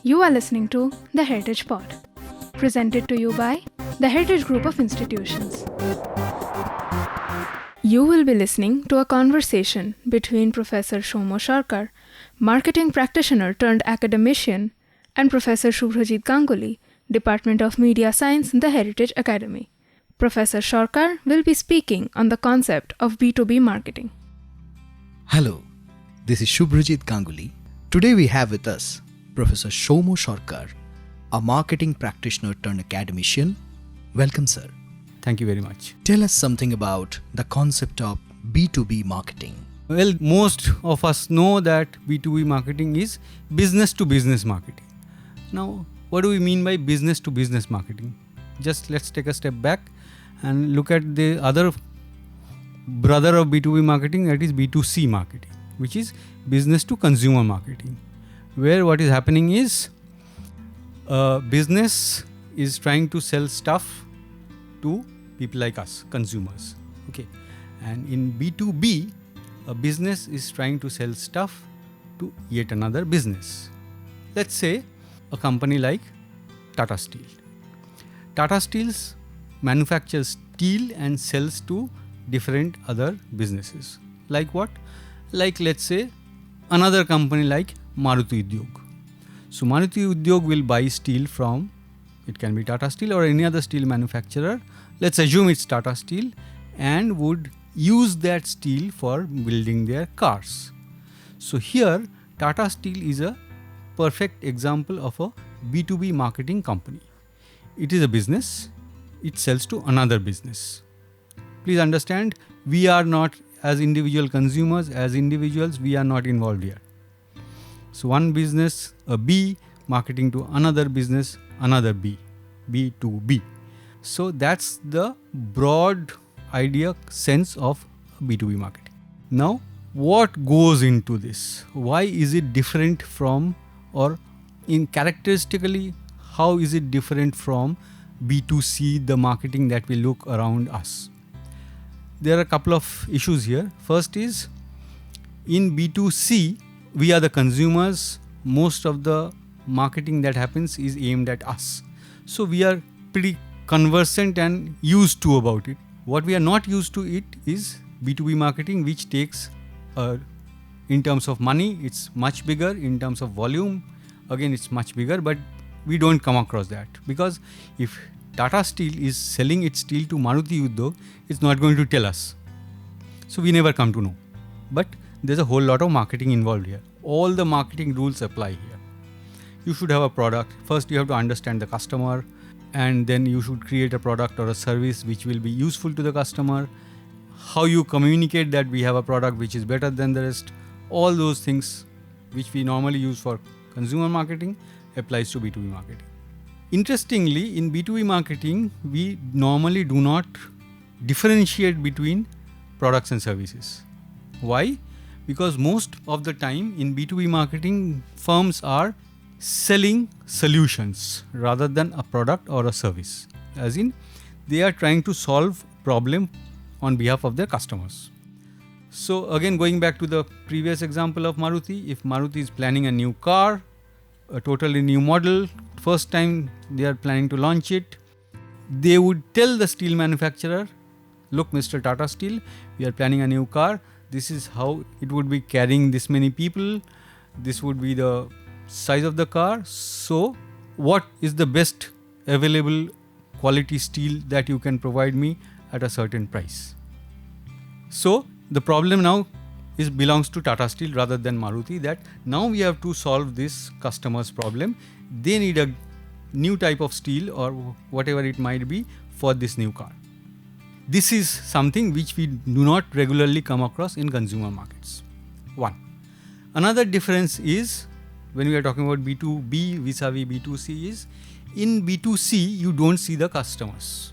You are listening to The Heritage Pod, presented to you by the Heritage Group of Institutions. You will be listening to a conversation between Professor Sarkar, marketing practitioner turned academician, and Professor Subhrajeet Ganguly, Department of Media Science, the Heritage Academy. Professor Sarkar will be speaking on the concept of B2B marketing. Hello, this is Subhrajeet Ganguly. Today we have with us Professor Sarkar, a marketing practitioner turned academician. Welcome, sir. Thank you very much. Tell us something about the concept of B2B marketing. Well, most of us know that B2B marketing is business to business marketing. Now, what do we mean by business to business marketing? Just let's take a step back and look at the other brother of B2B marketing, that is B2C marketing, which is business to consumer marketing, where what is happening is a business is trying to sell stuff to people like us, consumers. Okay, and in B2B, a business is trying to sell stuff to yet another business. Let's say a company like Tata Steel. Tata Steel manufactures steel and sells to different other businesses. Like what? Like, let's say, another company like Maruti Udyog. So Maruti Udyog will buy steel from, it can be Tata Steel or any other steel manufacturer. Let's assume it's Tata Steel, and would use that steel for building their cars. So here, Tata Steel is a perfect example of a B2B marketing company. It is a business, it sells to another business. Please understand, we are not, as individual consumers, as individuals, we are not involved here. So one business, a B, marketing to another business, another B, B2B. So that's the broad idea, sense of B2B marketing. Now, what goes into this? Why is it different from, or in characteristically, how is it different from B2C, the marketing that we look around us? There are a couple of issues here. First is, in B2C, we are the consumers. Most of the marketing that happens is aimed at us. So we are pretty conversant and used to about it. What we are not used to it is B2B marketing, which takes, in terms of money, it's much bigger. In terms of volume, again, it's much bigger, but we don't come across that. Because if Tata Steel is selling its steel to Maruti Udyog, it's not going to tell us. So we never come to know. But there's a whole lot of marketing involved here. All the marketing rules apply here. You should have a product. First, you have to understand the customer, and then you should create a product or a service which will be useful to the customer. How you communicate that we have a product which is better than the rest. All those things which we normally use for consumer marketing applies to B2B marketing. Interestingly, in B2B marketing, we normally do not differentiate between products and services. Why? Because most of the time in B2B marketing, firms are selling solutions rather than a product or a service. As in, they are trying to solve a problem on behalf of their customers. So again, going back to the previous example of Maruti, if Maruti is planning a new car, a totally new model, first time they are planning to launch it, they would tell the steel manufacturer, look, Mr. Tata Steel, we are planning a new car. This is how it would be carrying this many people. This would be the size of the car. So what is the best available quality steel that you can provide me at a certain price? So the problem now belongs to Tata Steel rather than Maruti, that now we have to solve this customer's problem. They need a new type of steel or whatever it might be for this new car. This is something which we do not regularly come across in consumer markets. One. Another difference is, when we are talking about B2B vis-a-vis B2C, is in B2C you don't see the customers.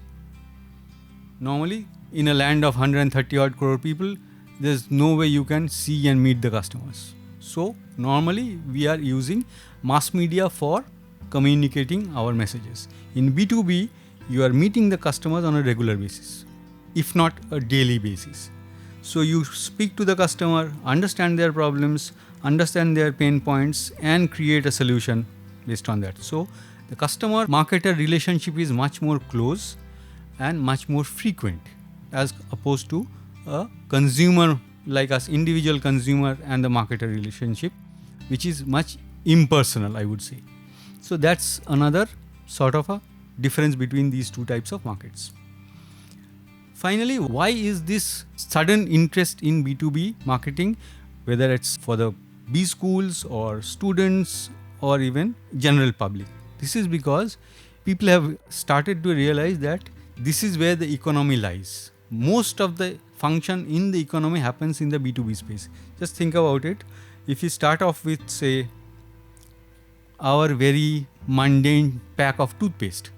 Normally, in a land of 130 odd crore people, there's no way you can see and meet the customers. So normally we are using mass media for communicating our messages. In B2B, you are meeting the customers on a regular basis, if not a daily basis. So you speak to the customer, understand their problems, understand their pain points, and create a solution based on that. So the customer marketer relationship is much more close and much more frequent as opposed to a consumer like us, individual consumer and the marketer relationship, which is much impersonal, I would say. So that's another sort of a difference between these two types of markets. Finally, why is this sudden interest in B2B marketing, whether it's for the B schools or students or even general public? This is because people have started to realize that this is where the economy lies. Most of the function in the economy happens in the B2B space. Just think about it. If you start off with, say, our very mundane pack of toothpaste,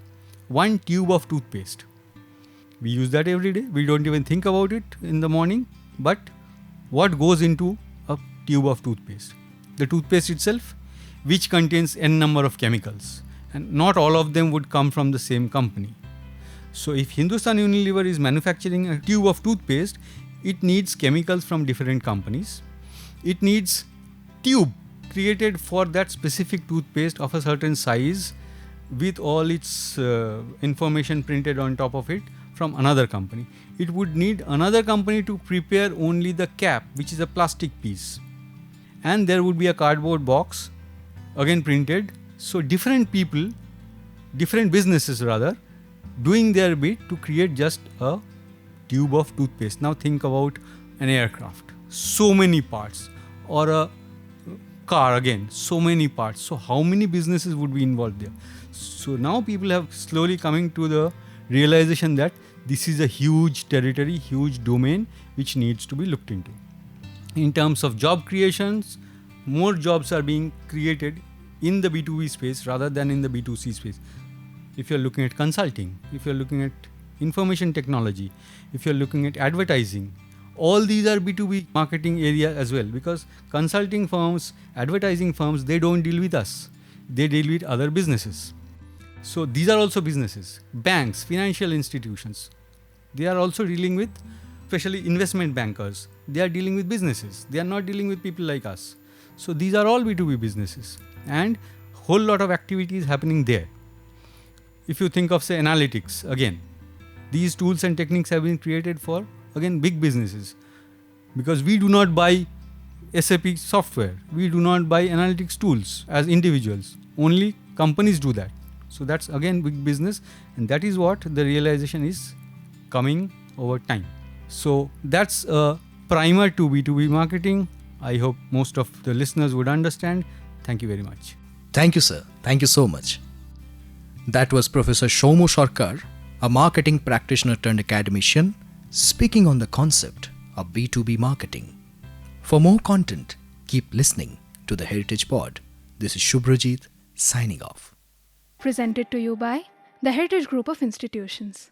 one tube of toothpaste. We use that every day. We don't even think about it in the morning. But what goes into a tube of toothpaste? The toothpaste itself, which contains n number of chemicals. And not all of them would come from the same company. So if Hindustan Unilever is manufacturing a tube of toothpaste, it needs chemicals from different companies. It needs tube created for that specific toothpaste of a certain size with all its information printed on top of it from another company. It would need another company to prepare only the cap, which is a plastic piece. And there would be a cardboard box, again printed. So different people, different businesses rather, doing their bit to create just a tube of toothpaste. Now think about an aircraft. So many parts. Or a car again. So many parts. So how many businesses would be involved there? So now people have slowly coming to the realization that this is a huge territory, huge domain which needs to be looked into. In terms of job creations, more jobs are being created in the B2B space rather than in the B2C space. If you're looking at consulting, if you're looking at information technology, if you're looking at advertising, all these are B2B marketing area as well, because consulting firms, advertising firms, they don't deal with us. They deal with other businesses. So these are also businesses. Banks, financial institutions, they are also dealing with, especially investment bankers, they are dealing with businesses. They are not dealing with people like us. So these are all B2B businesses and whole lot of activities happening there. If you think of, say, analytics, again, these tools and techniques have been created for, again, big businesses. Because we do not buy SAP software. We do not buy analytics tools as individuals. Only companies do that. So that's, again, big business. And that is what the realization is coming over time. So that's a primer to B2B marketing. I hope most of the listeners would understand. Thank you very much. Thank you, sir. Thank you so much. That was Professor Soumya Sarkar, a marketing practitioner turned academician, speaking on the concept of B2B marketing. For more content, keep listening to the Heritage Pod. This is Subhrajeet signing off. Presented to you by the Heritage Group of Institutions.